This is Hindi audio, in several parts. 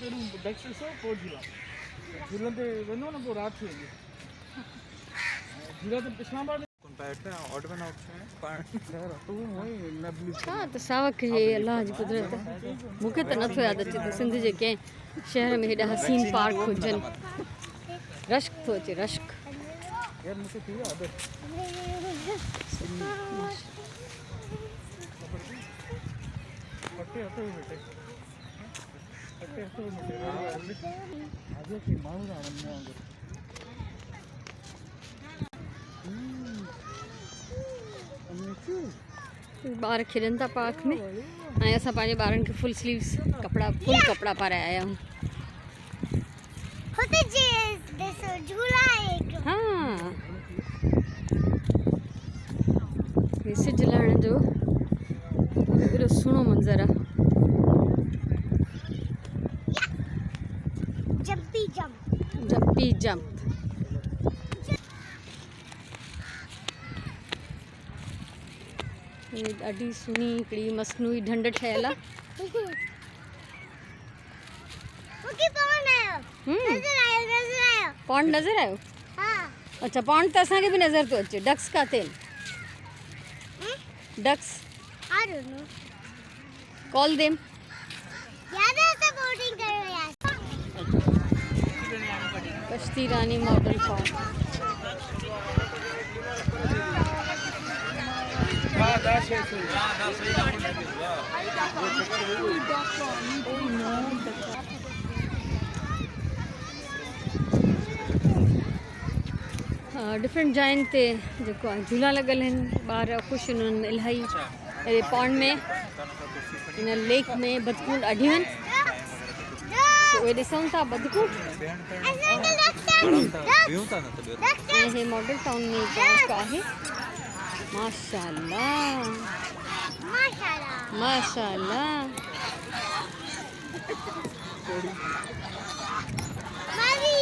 पेरू डक्स सो पोइ झूलन ते वञो न पोइ राति थी वेंदी झूला ते पिछला बार कौन बैठे हैं ऑर्डर में ऑप्शन है पर तो वही नबली हाँ तो सावक हे अल्लाह जी कुदरत मूंखे त नथो यादि अचे त सिंध जे कंहिं शहर में हेॾा हसीन पार्क हुजनि रश्क थो अचे रश्क यार मुझे थी आदत पट्टे हटो बेटे पट्टे हटो बेटे आगे की मांग रहा हूं मैं ॿार खेॾनि था पार्क में ऐं असां पंहिंजे ॿारनि खे फुल स्लीव्स कपिड़ा फुल कपिड़ा पाराए आया आहियूं हाँ सिज लहण जो एॾो सुहिणो मंज़र आहे जंपी जंप ॾाढी सुहिणी हिकिड़ी मसनूई ढंढ ठहियल आहे पॉन्ड नज़र आयो अच्छा पॉन्ड त असांखे बि नज़र थो अचे डक्स किथे डक्स कॉल देम कश्ती रानी मॉडल पार्क डिफरेंट जाइन ते जेको आहे झूला लॻल आहिनि ॿार ख़ुशि आहिनि उन्हनि में इलाही अहिड़े पॉन्ड में हिन लेक में बदकूं ॾाढियूं आहिनि उहे ॾिसूं था बदकूं ऐं हे मॉडल टाउन में पार्क आहे माशाअल्लाह माशाअल्लाह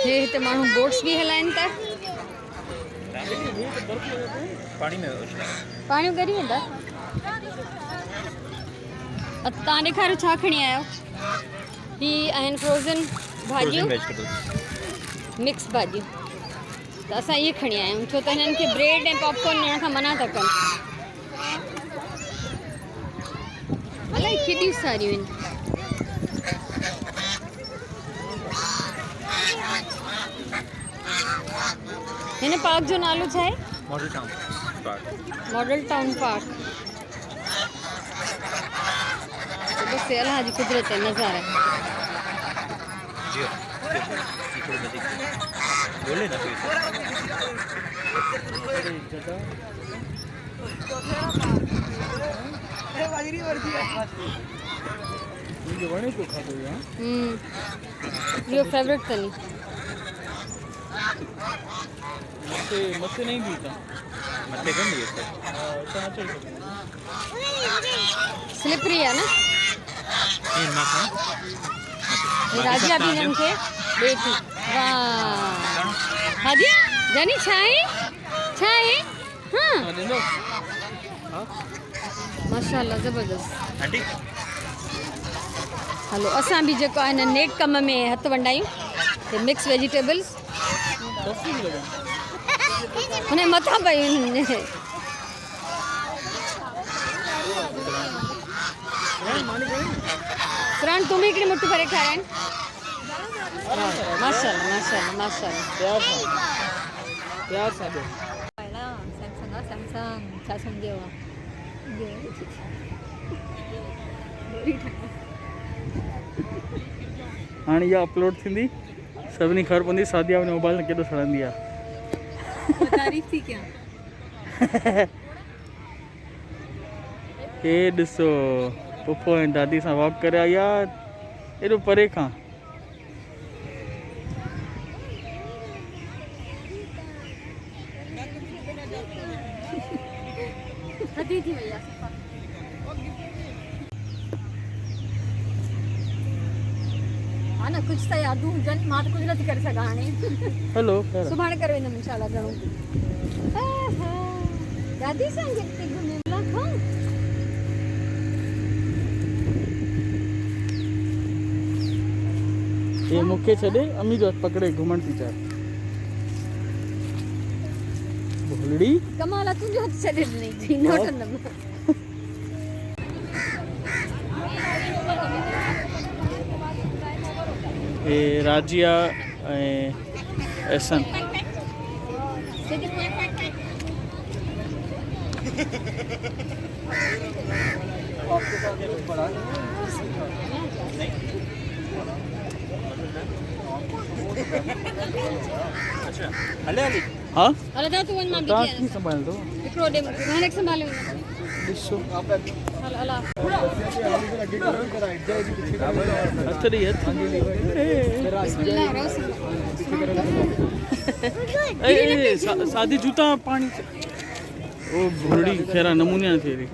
हे हिते माण्हू बोट्स बि हलाइनि था पाणी करी वेंदा तव्हां ॾेखारियो छा खणी आहियो ही आहिनि फ्रोज़न भाॼियूं मिक्स भाॼियूं त असां इहे खणी आया आहियूं छो त हिननि खे ब्रेड ऐं पॉपकॉर्न ॾियण खां मना था कनि इलाही केॾियूं सारियूं आहिनि हिन पार्क जो नालो छा आहे मॉडल टाउन पार्क बसि अलाह जी कुदरत है नज़ारा बोले ना वणे को खाधो या यो फेवरेट तनी मथे नहीं बीता मथे कम दिए स्लिपरी है ना राजिया भी इनके बेटी वाह हादी जानी छाए हाँ माशाल्लाह ज़बरदस्त हलो असां भी जेको आहे नेट कम में हथ वंडायूं ते मिक्स वेजिटेबल्स हुन मथां पयूं प्राण तुम हिकिड़ी मुट्ठी भरे खाराइनि माशाल्लाह माशाल्लाह माशाल्लाह प्यार सां सैमसंग छा सम्झो हाणे इहा अपलोड थींदी सभिनी ख़बर पवंदी सादिया हुन मोबाइल में केॾो सड़ंदी आहे तारीफ़ थी क्या हे ॾिसो पुफो ऐं दादी सां वॉक करे आई आहे एॾो परे खां थधी थी वई आहे हा न कुझु त यादूं हुजनि मां त कुझु नथी करे सघां हाणे हेलो सुभाणे करे वेंदमि इंशाल्लाह घणो दादी सां गिफ्ट घुमे खां ये मूंखे छॾे अम्मी जो हथ पकड़े घुमण थी चाहे भोलड़ी कमाल आहे तुंहिंजो हथु छॾे ॾिनई थी नोटंदमि ये राजिया ऐं एसन हले हली हाँ हलो त तूं वञ मां तव्हां बीठी कीअं संभालंदो हिकिड़ो ॾे मूंखे हाणे संभालियो ॾिसो हल हला हथ ॾेई हथ बिस्मिल्लाह सादी जूता पानी ओ भोलड़ी खेरा नमूने थी रही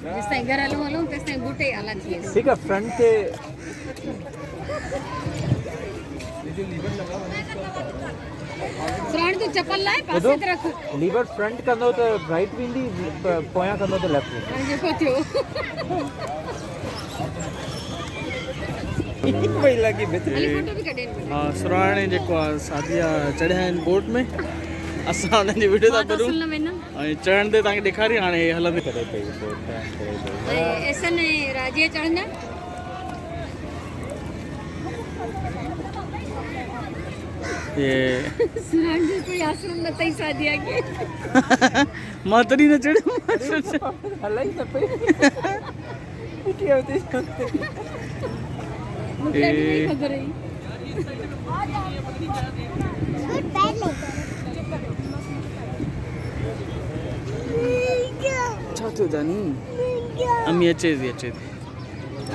तेसिताईं घर हलूं हलूं तेसिताईं बूटे आला थी वेंदा ठीक है फ्रंट ते फ्रंट तूं चपल लाइ पासे ते रख लीवर फ्रंट कंदो त राइट वेंदी पोयां कंदो त लेफ्ट वेंदी हाणे जेको थियो भई लगी हाली फोटो बि कढे हाँ सुराणे जेको आहे सादिया चढ़िया आहिनि बोट में असां हुननि जी वीडियो था करूं न वेंदमि ऐं चढ़ण ते तव्हांखे ॾेखारी हाणे हे हलंदी करे पई बोट करे पई ऐं एसन ऐं राजीअ चढ़ंदा ये सुराण जो कोई आश्रम न अथई सादिया खे मां तॾहिं न चढ़ियो हलाई न पई मिठी होती मूंखे अॼु नहीं ख़बर हुई छा थियो जानी अम्मी अचे थी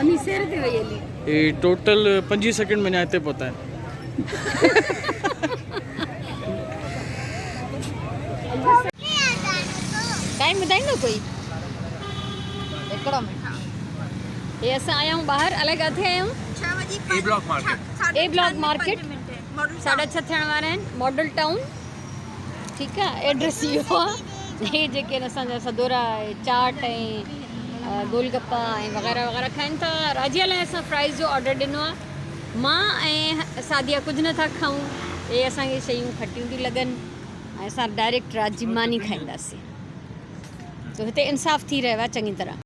अमी सेर ते वई हली ये टोटल 25 सेकंड में हिते पहुता है टाइम ॿुधाईंदो कोई हिकिड़ो मिंट हे असां आया आहियूं ॿाहिरि अलॻि किथे आया आहियूं ए ब्लॉक मार्केट ए ब्लॉक मार्केट 6:30 थियण वारा आहिनि मॉडल टाउन ठीकु आहे एड्रेस इहो आहे हे जेके आहिनि असांजा सदोरा चाट ऐं गोलगप्पा ऐं वग़ैरह वग़ैरह खाइनि था राजीअ लाइ असां फ्राइज़ जो ऑडर ॾिनो आहे मां ऐं सादिया कुझु नथा खाऊं हे असांखे शयूं खटियूं थियूं लॻनि ऐं असां डायरेक्ट राजी मानी खाईंदासीं तो हिते इंसाफ़ थी रहियो आहे चङी तरह